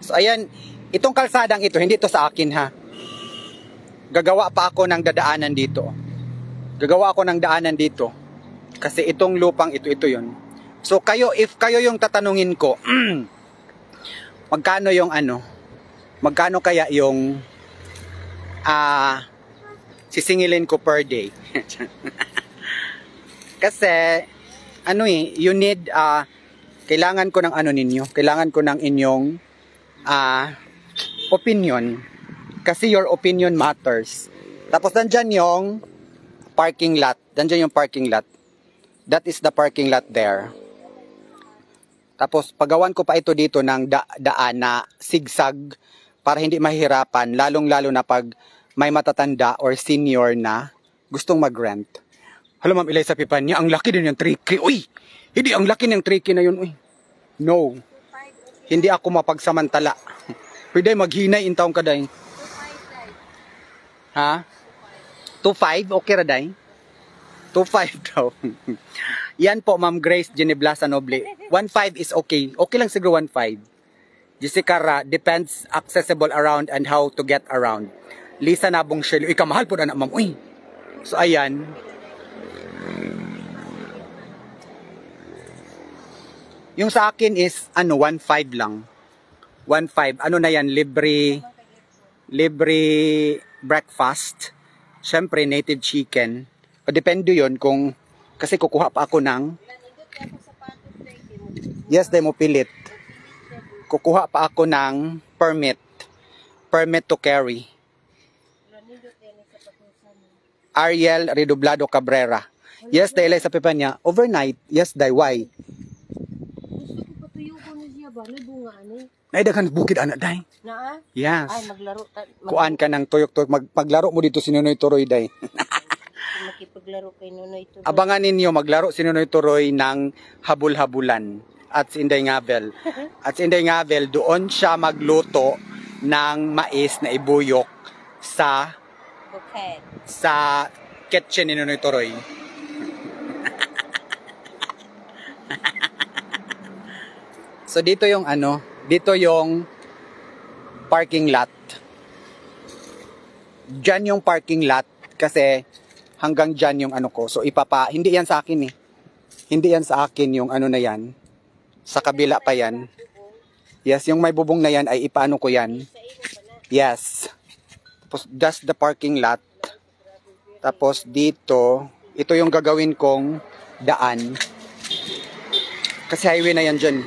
Speaker 1: So, ayan. Itong kalsadang ito, hindi ito sa akin ha. Gagawa pa ako ng dadaanan dito. Kasi itong lupang ito yun. So, if kayo yung tatanungin ko, magkano kaya yung sisingilin ko per day? Kasi you need kailangan ko ng inyong opinion, kasi your opinion matters. Tapos nandyan yung parking lot. That is the parking lot there. Tapos pagawan ko pa ito dito ng daan na sigsag para hindi mahirapan, lalong-lalo na pag may matatanda or senior na gustong mag-rent. Hala, Ma'am Eliza Pipanya, ang laki din yung 3K. Uy! Hindi, ang laki ng 3K na yun. Uy. No. Hindi ako mapagsamantala. Pwede maghinay in taong kaday. 2.5 ha? 2.5? Okay ra day? 2.5 daw. Yan po, Ma'am Grace Geneblaza Noble. 1.5 is okay. Okay lang siguro 1.5. Jessica Ra, depends accessible around and how to get around. Lisa Nabong Shelo, ikamahal po na, Ma'am. Uy. So, ayan. Yung sa akin is, 1.5 lang. 1.5. Ano na yan? Libre breakfast. Siyempre, native chicken. O, depende yun kung, kasi kukuha pa ako ng, yes, day mo pilit. Kukuha pa ako ng permit to carry. Ariel Redoblado Cabrera. Yes, day sa pepa niya. Overnight. Yes, day. Why?
Speaker 4: Gusto ko patuyo ko na siya ba? May bunga ani.
Speaker 1: Ay, dagan bukid anak day.
Speaker 4: Naa?
Speaker 1: Yes.
Speaker 4: Ay, maglaro.
Speaker 1: Kuan ka ng tuyok-tuyok. Maglaro mo dito si Nunoy Turoy day.
Speaker 4: Makipaglaro kay Nunoy Turoy.
Speaker 1: Abangan ninyo, maglaro si Nunoy Turoy ng habul-habulan. At si Inday Ngabel. At si Inday Ngabel, doon siya magluto ng mais na ibuyok sa
Speaker 4: Bukid.
Speaker 1: sa kitchen ni Nunoy Turoy. So dito yung dito yung parking lot. Diyan yung parking lot kasi hanggang diyan yung ko. So hindi yan sa akin eh. Hindi yan sa akin yung na yan. Sa kabila pa yan. Yes, yung may bubong na yan ay ipaano ko yan. Yes. Tapos that's the parking lot. Tapos dito, ito yung gagawin kong daan. Kasi highway na yan dyan.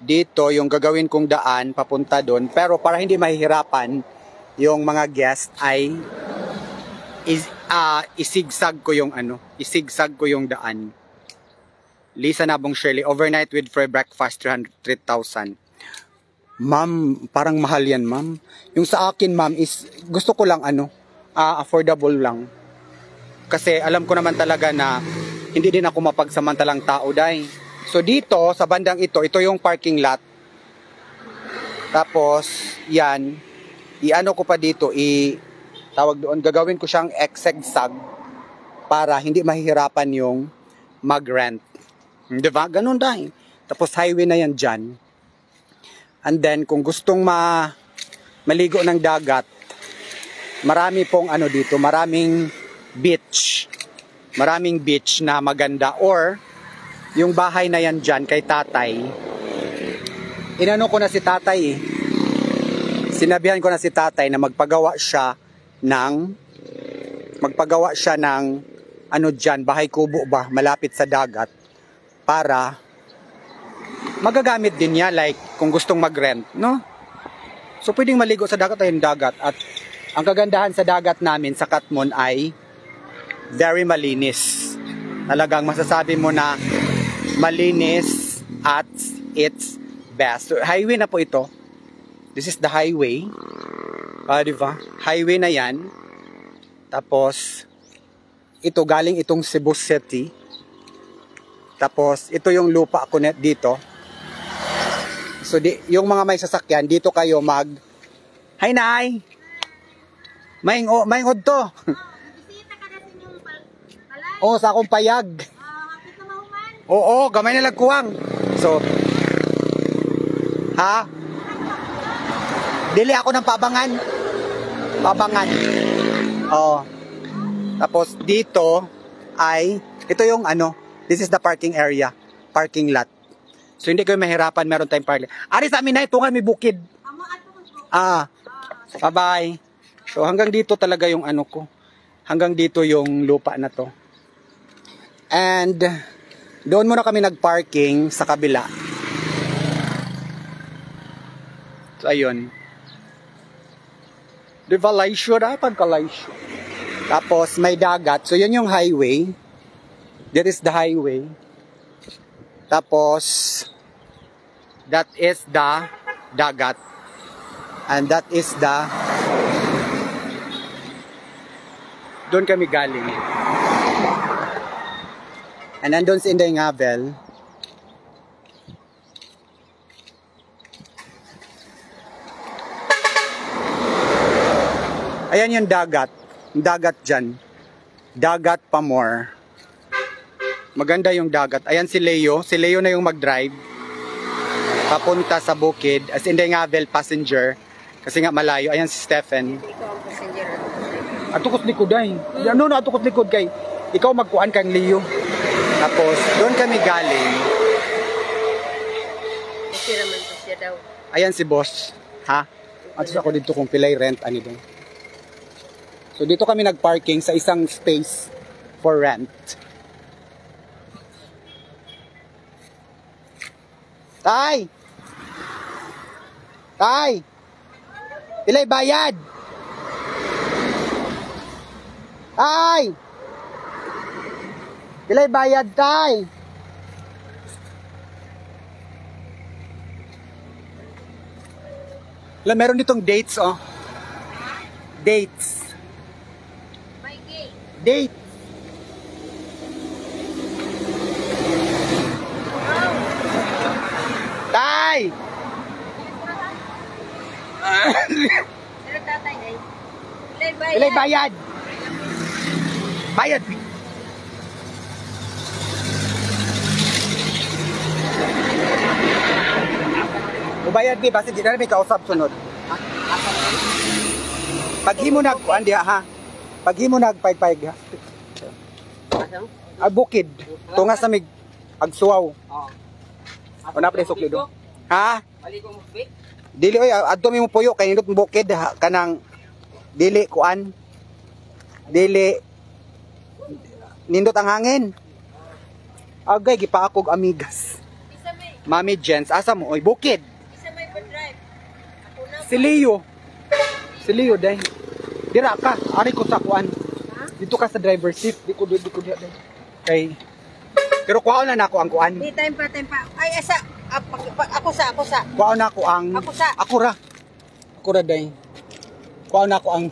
Speaker 1: Dito yung gagawin kong daan papunta doon. Pero para hindi mahihirapan yung mga guest ay isigsag ko yung isigsag ko yung daan. Lisa Nabong Shirley, overnight with free breakfast 3,000. Ma'am, parang mahal yan, ma'am. Yung sa akin, ma'am, is gusto ko lang affordable lang. Kasi alam ko naman talaga na hindi din ako mapagsamantalang tao, day. So dito, sa bandang ito yung parking lot. Tapos, yan, ko pa dito, tawag doon, gagawin ko siyang exegsag para hindi mahihirapan yung mag-rent. Diba? Ganun dahil. Tapos highway na yan dyan. And then, kung gustong maligo ng dagat, marami pong dito, maraming beach. Maraming beach na maganda. Or, yung bahay na yan dyan kay tatay, inano ko na si tatay eh. Sinabihan ko na si tatay na magpagawa siya ng dyan, bahay kubo ba, malapit sa dagat, para magagamit din niya, like kung gustong mag-rent, no? So pwedeng maligo sa dagat ay yung dagat. At ang kagandahan sa dagat namin sa Katmon ay very malinis. Talagang masasabi mo na malinis at its best. So, highway na po ito. This is the highway. Diba? Highway na yan. Tapos ito galing itong Cebu City. Tapos ito yung lupa ko net dito. So yung mga may sasakyan dito kayo Hi Nay. Maingod to.
Speaker 4: Bisita ka na sa inyong balay.
Speaker 1: Oh, sa akong payag.
Speaker 4: Hapit na mahuman.
Speaker 1: Oo, gamay na lagkuwang. So dili ako ng pabangan. Oh. Tapos dito ay ito yung this is the parking area, parking lot. So hindi kayo mahirapan, meron tayong parking. Ari sa amin na ito nga may bukid. Bye-bye. So hanggang dito talaga yung ko. Hanggang dito yung lupa na to. And doon muna kami nagparking sa kabila. So ayun. Diba Laisyo dapat ka Laisyo. Tapos may dagat. So yun yung highway. There is the highway. Tapos that is the dagat. And that is the doon kami galing. And nandun si Inday Ngabel. Ayan yung dagat. Dagat dyan. Dagat pa more. Maganda yung dagat. Ayan si Leo. Si Leo na yung mag-drive. Papunta sa bukid. As Inday Ngabel, passenger. Kasi nga malayo. Ayan si Stephen.
Speaker 4: Ikaw ang passenger.
Speaker 1: Atukot likod ay. Atukot likod kay. Ikaw magkuhan kang Leo. Tapos, doon kami galing.
Speaker 4: Kasi naman to siya daw.
Speaker 1: Ayan si boss. Ha? At ako dito kung pilay rent, ano doon. So dito kami nagparking sa isang space for rent. Tay! Tay! Pilay bayad! Tay! Pilay bayad, tay! Alam, meron ditong dates, oh. Dates.
Speaker 4: May gate.
Speaker 1: Date. Tay!
Speaker 4: Pero tatay day. Pilay
Speaker 1: Pilay bayad! Bayad! Ubayad di, basta di na may kausap sunod. Paghimo nagkuan diha ha. Paghimo nagpaypayg ha.
Speaker 4: Asang?
Speaker 1: Bukid. Tunga sa mig agsuwaw.
Speaker 2: Oo.
Speaker 1: Una pa sukli do. Ha?
Speaker 2: Bali ko mo big.
Speaker 1: Dili oy adto mi mo puyo kay nindot bukid ha, kanang dili kuan. Dili nindot ang hangin. Agay gipaakog amigas.
Speaker 4: Isa may,
Speaker 1: Mami Jens, asa mo oy bukid.
Speaker 4: isa may pa-drive. Ako na.
Speaker 1: Si Leo. Si Leo day. Dira ka, ari ko sa kuan.
Speaker 4: Ha?
Speaker 1: Dito ka sa driver seat, di ko diha day. Kay pero kuha na nako ang kuan.
Speaker 4: Di time pa. Ay, asa. Ako sa.
Speaker 1: Kuha na ko ang
Speaker 4: Ako sa.
Speaker 1: Ako ra day. Kuha na ko ang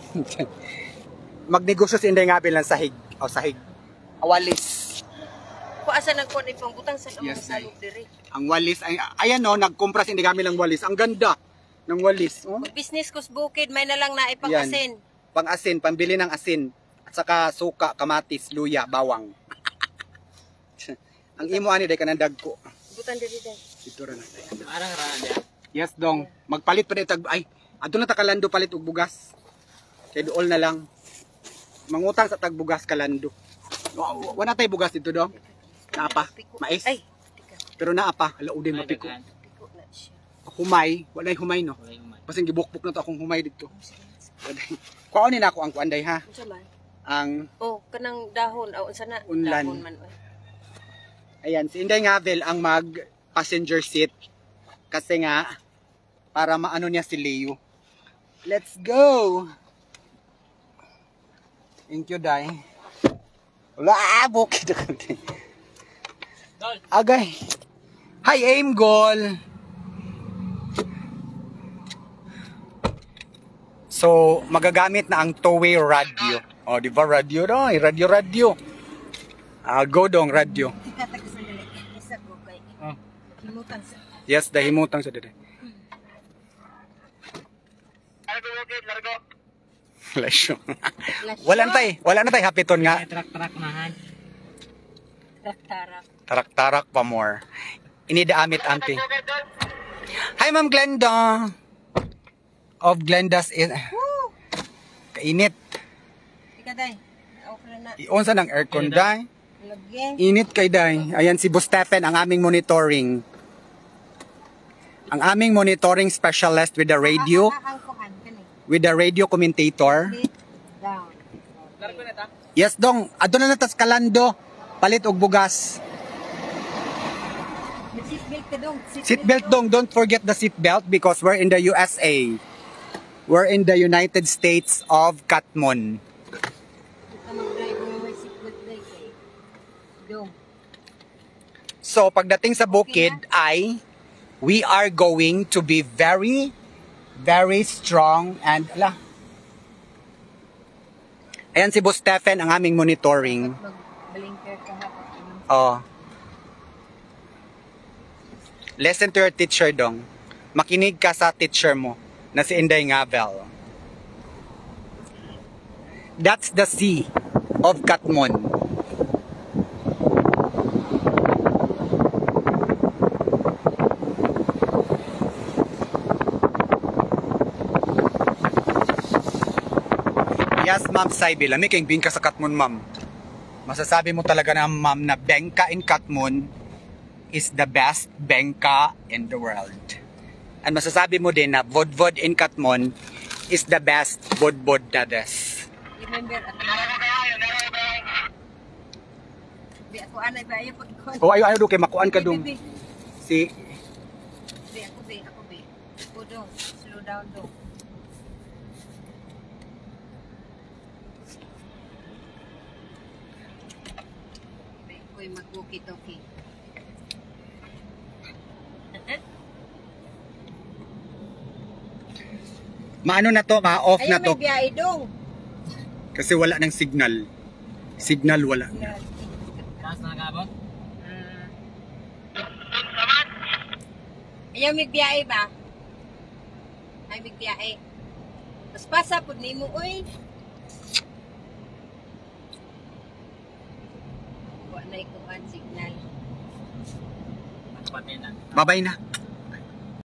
Speaker 1: magnegosyo si Inday Ngabil ng sahig. O sahig. Awalis.
Speaker 4: Ko asa nagkuan ipang butang sa
Speaker 1: Yes,
Speaker 4: sa loob dire.
Speaker 1: Ang walis ay ayan no, nagkumpra si Inday Ngabil ng walis. Ang ganda ng walis. Oh.
Speaker 4: Business kus bukid may na lang na ipang-asin.
Speaker 1: Pang-asin, pambili ng asin. At saka suka, kamatis, luya, bawang. Ang imo ani day kanang dagko.
Speaker 4: Butan diri day.
Speaker 1: Dito ra na.
Speaker 3: Arang ra dia.
Speaker 1: Yes dong. Magpalit pa tag ay adto na ta kalando palit og bugas. Kay duol na lang. Mangutang sa tag bugas kalando. Wala tay bugas dito dong. Naa pa. Mais.
Speaker 4: Ay, tika.
Speaker 1: Pero naa pa, alaw din mapiko.
Speaker 4: Piko na siya.
Speaker 1: Humay, walay humay no. Pasing gibukbuk na to akong humay dito. Kuan ni nako ang kuanday ha.
Speaker 4: Unsa man?
Speaker 1: Ang
Speaker 4: Oh, kanang dahon aw unsa na?
Speaker 1: Unlan.
Speaker 4: Dahon man. Oy.
Speaker 1: ayan, si Inday Ngavel ang mag passenger seat kasi nga para maano niya si Leo. Let's go. Thank you, Day. Wala, bukid ako. Agay. Hi, aim goal. So, magagamit na ang two-way radio. O, di ba radio daw? Radio. Go dong, radio.
Speaker 4: Tika ta sandali. Isa ko kay.
Speaker 1: Oh.
Speaker 4: Himutan sa.
Speaker 1: Yes, dahimutang sa dede. Lasyo. Wala na tay hapiton nga.
Speaker 3: Truck nahan.
Speaker 4: Tarak.
Speaker 1: Tarak-tarak pa more. Inidaamit ampi. Hi, Ma'am Glenda. Of Glenda's in. Kainit.
Speaker 4: Tika day. Okay na.
Speaker 1: Iyon sa ng aircon, Day.
Speaker 4: Lagyan.
Speaker 1: Init kay Day. Ayan si Boss Stephen, ang aming monitoring. Ang aming monitoring specialist with the radio.
Speaker 4: Ang kuhan kani.
Speaker 1: With the radio commentator.
Speaker 4: Sit down.
Speaker 2: Largo na ta.
Speaker 1: Yes, dong. Adto na natas kalando. Palit og bugas.
Speaker 4: Seatbelt ka dong.
Speaker 1: Seatbelt dong. Don't forget the seatbelt because we're in the USA. We're in the United States of Katmon.
Speaker 4: Ika mag-drive mo may seatbelt day kay. Dong.
Speaker 1: So, pagdating sa bukid ay we are going to be very, very strong and ayan si Boss Stephen ang aming monitoring.
Speaker 4: Mag-blinker ka ha.
Speaker 1: Oh. Listen to your teacher dong. Makinig ka sa teacher mo na si Inday Ngavel. That's the sea of Katmon. Yes, Ma'am Saibil. Lami kayong bingka sa Katmon, Ma'am. Masasabi mo talaga na, Ma'am, na bengka in Katmon is the best bengka in the world. At masasabi mo din na Vodvod in Katmon is the best Bodbod Dades.
Speaker 4: Remember, ako anay ba yung pagkon?
Speaker 1: O ayo do kay makuan ka dong. Si
Speaker 4: Ako be. Go dong. Slow down dong. Ko'y mag-walkie-talkie.
Speaker 1: maano na to, ma-off na to
Speaker 4: Ayaw may biyahe dong.
Speaker 1: kasi wala nang signal. Signal wala na.
Speaker 3: Mas nakabot?
Speaker 4: Ayaw may biyahe ba? Ay may biyahe. Mas pasa po ni mo, uy. Wala na ikuan signal.
Speaker 3: Pati na.
Speaker 1: Babay na.